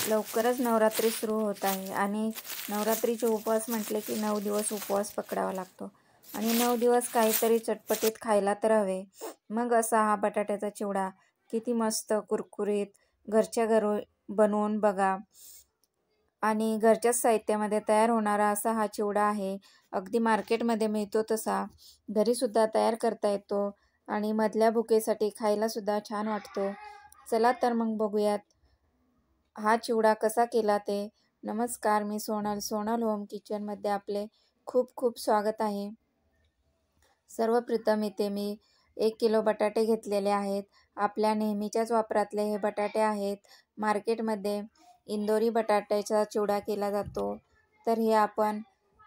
लवकरच नवरात्री सुरू होत आहे आणि नवरात्रीचे उपवास म्हटले की 9 दिवस उपवास पकडावा लागतो आणि 9 दिवस काहीतरी चटपटीत खायला तर हवे. मग असा हा बटाट्याचा चिवडा किती मस्त कुरकुरीत घरच्या घरी बनवून बघा आणि घरच्याच साहित्यामध्ये तयार होणारा असा हा चिवडा आहे. अगदी मार्केटमध्ये मिळतो तसा घरीसुद्धा तयार करता येतो आणि मधल्या भुकेसाठी खायलासुद्धा छान वाटतो. चला तर मग बघूयात हा चिवडा कसा केला ते. नमस्कार, मी सोनल होम किचनमध्ये आपले खूप खूप स्वागत आहे. सर्वप्रथम इथे मी 1 किलो बटाटे घेतलेले आहेत. आपल्या नेहमीच्याच वापरातले हे बटाटे आहेत. मार्केटमध्ये इंदोरी बटाट्याचा चिवडा केला जातो, तर हे आपण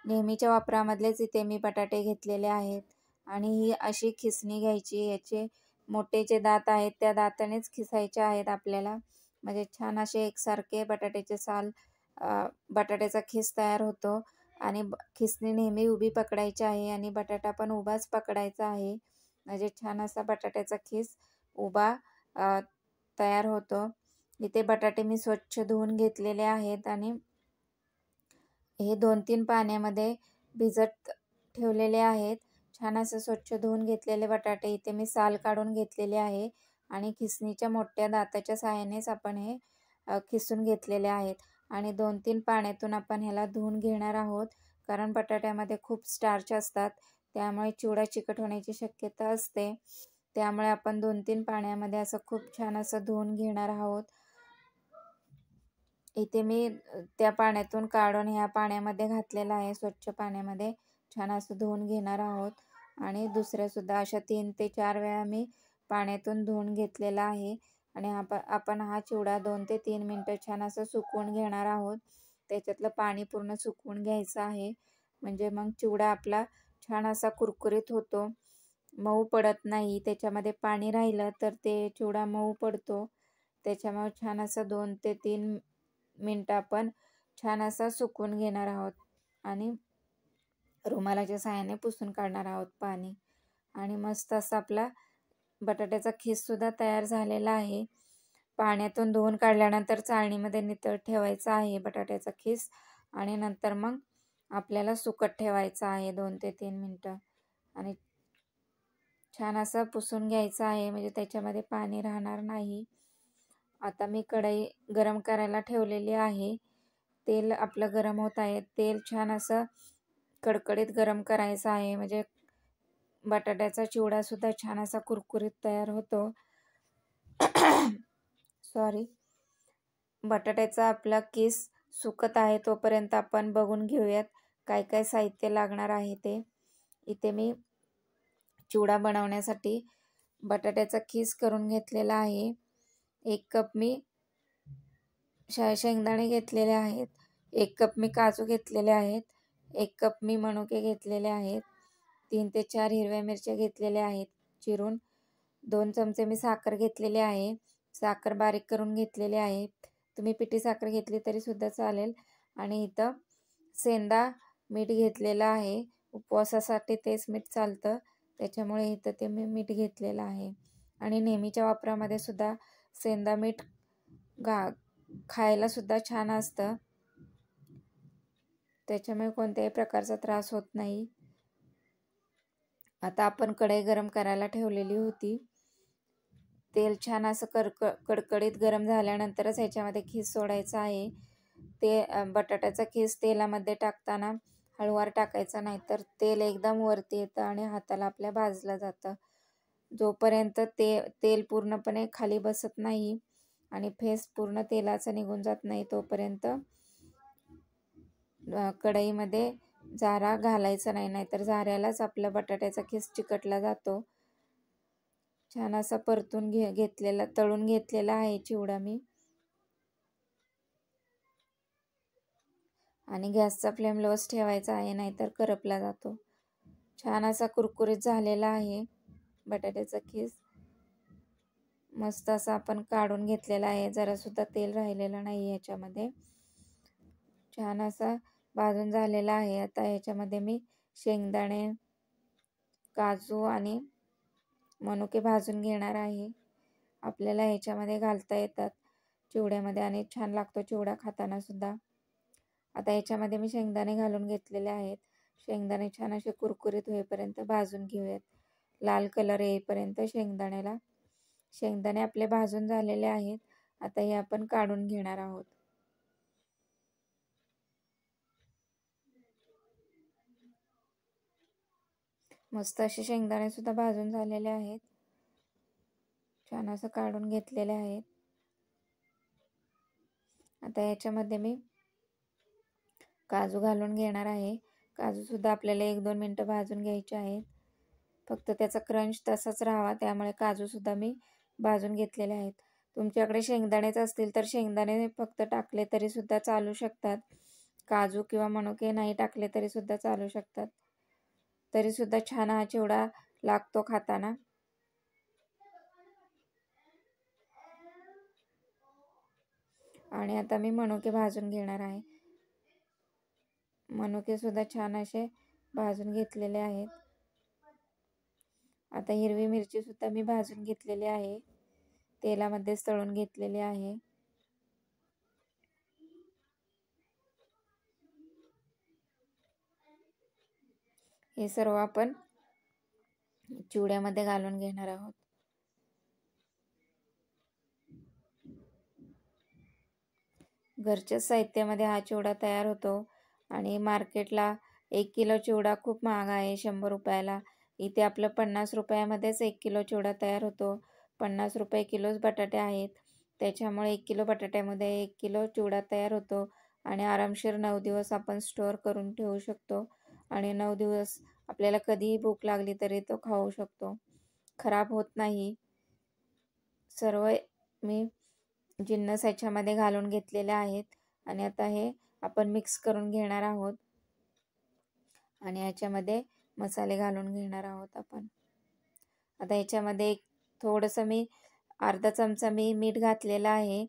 नेहमीच्या वापरामधलेच इथे मी बटाटे घेतलेले आहेत. आणि ही अशी खिसणी घ्यायची. याचे मोठे जे दात आहेत त्या दातानेच खिसायचे आहेत आपल्याला, म्हणजे छान असे एकसारखे बटाट्याचे साल बटाट्याचा खिस तयार होतो. आणि खिसणी नेहमी उभी पकडायची आहे आणि बटाटा पण उभाच पकडायचा आहे, म्हणजे छान असा बटाट्याचा खिस उभा तयार होतो. इथे बटाटे मी स्वच्छ धुवून घेतलेले आहेत आणि हे 2-3 पाण्यामध्ये भिजत ठेवलेले आहेत. छान असं स्वच्छ धुवून घेतलेले बटाटे इथे मी साल काढून घेतलेले आहे आणि खिसणीच्या मोठ्या दाताच्या सहाय्यानेच आपण हे खिसून घेतलेले आहेत. आणि 2-3 पाण्यातून आपण ह्याला धुवून घेणार आहोत, कारण बटाट्यामध्ये खूप स्टार्च असतात, त्यामुळे चिवडा चिकट होण्याची शक्यता असते. त्यामुळे आपण 2-3 पाण्यामध्ये असं खूप छान असं धुवून घेणार आहोत. इथे मी त्या पाण्यातून काढून ह्या पाण्यामध्ये घातलेलं आहे. स्वच्छ पाण्यामध्ये छान असं धुवून घेणार आहोत. आणि दुसऱ्यासुद्धा अशा 3 ते 4 वेळा मी पाण्यातून धुवून घेतलेला आहे. आणि आपण हा चिवडा 2 ते 3 मिनटं छान असं सुकवून घेणार आहोत. त्याच्यातलं पाणी पूर्ण सुकवून घ्यायचं आहे, म्हणजे मग चिवडा आपला छान असा कुरकुरीत होतो, मऊ पडत नाही. त्याच्यामध्ये पाणी राहिलं तर ते चिवडा मऊ पडतो. त्याच्यामुळे छान असं 2 ते 3 मिनटं आपण छान असा सुकवून घेणार आहोत आणि रुमालाच्या सहाय्याने पुसून काढणार आहोत पाणी. आणि मस्त असा आपला बटाट्याचा खिससुद्धा तयार झालेला आहे. पाण्यातून धुवून काढल्यानंतर चाळणीमध्ये नितळ ठेवायचा आहे बटाट्याचा खिस आणि नंतर मग आपल्याला सुकत ठेवायचा आहे 2 ते 3 मिनटं आणि छान असं पुसून घ्यायचं आहे, म्हणजे त्याच्यामध्ये पाणी राहणार नाही. आता मी कढई गरम करायला ठेवलेली आहे. तेल आपलं गरम होत आहे. तेल छान असं कडकडीत गरम करायचं आहे, म्हणजे बटाट्याचा चिवडासुद्धा छान असा कुरकुरीत तयार होतो. सॉरी, बटाट्याचा आपला किस सुकत आहे तोपर्यंत आपण बघून घेऊयात काय काय साहित्य लागणार आहे ते. इथे मी चिवडा बनवण्यासाठी बटाट्याचा खिस करून घेतलेला आहे. 1 कप मी शेंगदाणे घेतलेले आहेत. 1 कप मी काजू घेतलेले आहेत. 1 कप मी मनुके घेतलेले आहेत. 3 ते 4 हिरव्या मिरच्या घेतलेल्या आहेत चिरून. 2 चमचे मी साखर घेतलेली आहे. साखर बारीक करून घेतलेली आहे. तुम्ही पिठी साखर घेतली तरी सुद्धा चालेल. आणि इथं सेंदा मीठ घेतलेलं आहे. उपवासासाठी तेच मीठ चालतं, त्याच्यामुळे इथं ते मी मीठ घेतलेलं आहे. आणि नेहमीच्या वापरामध्ये सुद्धा सेंदा मीठ खायलासुद्धा छान असतं, त्याच्यामुळे कोणत्याही प्रकारचा त्रास होत नाही. आता आपण कढई गरम करायला ठेवलेली होती. तेल छान असं कडकडीत गरम झाल्यानंतरच ह्याच्यामध्ये खीस सोडायचा आहे. ते बटाट्याचा खीस तेलामध्ये टाकताना हळूवार टाकायचा, नाहीतर तेल एकदम वरती येतं आणि हाताला आपल्या भाजलं जातं. जोपर्यंत तेल पूर्णपणे खाली बसत नाही आणि फेस पूर्ण तेलाचा निघून जात नाही तोपर्यंत कढईमध्ये झारा घालायचा नाही, नाहीतर झाऱ्यालाच आपला बटाट्याचा खीस चिकटला जातो. छान असा परतून तळून घेतलेला आहे चिवडा मी. आणि गॅसचा फ्लेम लोच ठेवायचा आहे, नाहीतर करपला जातो. छान असा कुरकुरीत झालेला आहे बटाट्याचा खीस. मस्त असा आपण काढून घेतलेला आहे, जरासुद्धा तेल राहिलेलं नाही ह्याच्यामध्ये. छान असा भाजून झालेला आहे. आता ह्याच्यामध्ये मी शेंगदाणे, काजू आणि मनुके भाजून घेणार आहे. आपल्याला ह्याच्यामध्ये घालता येतात. चिवड्यामध्ये आणि छान लागतो चिवडा खाताना सुद्धा. आता याच्यामध्ये मी शेंगदाणे घालून घेतलेले आहेत. शेंगदाणे छान असे कुरकुरीत होईपर्यंत भाजून घेऊयात. लाल कलर येईपर्यंत शेंगदाणे आपले भाजून झालेले आहेत. आता हे आपण काढून घेणार आहोत. मस्त असे शेंगदाणे सुद्धा भाजून झालेले आहेत. छान असं काढून घेतलेले आहेत. आता याच्यामध्ये मी काजू घालून घेणार आहे. काजू सुद्धा आपल्याला 1-2 मिनटं भाजून घ्यायचे आहेत. फक्त त्याचा क्रंच तसाच राहावा, त्यामुळे काजू सुद्धा मी भाजून घेतलेले आहेत. तुमच्याकडे शेंगदाणेच असतील तर शेंगदाणे फक्त टाकले तरी सुद्धा चालू शकतात. काजू किंवा मनुके नाही टाकले तरी सुद्धा चालू शकतात. तरी सुद्धा छान हा चिवडा लागतो खाताना. आणि आता मी मनुके भाजून घेणार आहे. मनुके सुद्धा छान असे भाजून घेतलेले आहेत. आता हिरवी मिरची सुद्धा मी भाजून घेतलेली आहे. तेलामध्ये तळून घेतलेली आहे. हे सर्व आपण चिवड्यामध्ये घालून घेणार आहोत. घरच्याच साहित्यामध्ये हा चिवडा तयार होतो आणि मार्केटला 1 किलो चिवडा खूप महाग आहे, 100 रुपयाला. इथे आपलं 50 रुपयामध्येच 1 किलो चिवडा तयार होतो. 50 रुपये किलोच बटाटे आहेत. त्याच्यामुळे 1 किलो बटाट्यामध्ये 1 किलो चिवडा तयार होतो आणि आरामशीर 9 दिवस आपण स्टोअर करून ठेवू शकतो आणि 9 दिवस आपल्याला कधीही भूक लागली तरी तो खाऊ शकतो. खराब होत नाही. सर्व मी जिन्नस ह्याच्यामध्ये घालून घेतलेले आहेत आणि आता हे आपण मिक्स करून घेणार आहोत आणि याच्यामध्ये मसाले घालून घेणार आहोत आपण. आता याच्यामध्ये थोडंसं मी अर्धा चमचा मी मीठ घातलेलं आहे.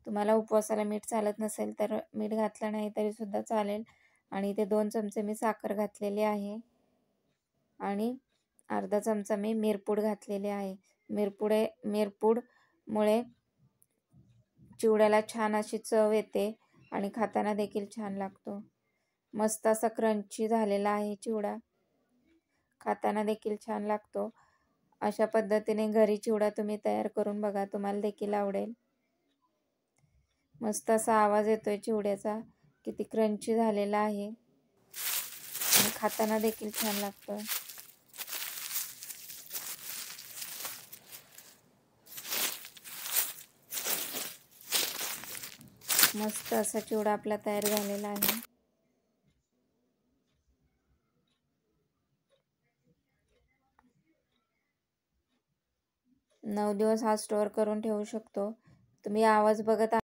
तुम्हाला उपवासाला मीठ चालत नसेल तर मीठ घातलं नाही तरी सुद्धा चालेल. आणि इथे 2 चमचे मी साखर घातलेली आहे आणि अर्धा चमचा मी मिरपूड घातलेली आहे. मिरपूडमुळे चिवड्याला छान अशी चव येते आणि खाताना देखील छान लागतो. मस्त असा क्रंची झालेला आहे चिवडा. खाताना देखील छान लागतो. अशा पद्धतीने घरी चिवडा तुम्ही तयार करून बघा, तुम्हाला देखील आवडेल. मस्त असा आवाज येतोय चिवड्याचा. किती क्रंची झालेला आहे आणि खाताना देखील छान लागतो. मस्त असा चिवडा आपला तयार झालेला आहे. नऊ दिवस हा स्टोअर करून ठेवू शकतो. तुम्ही आवाज बघत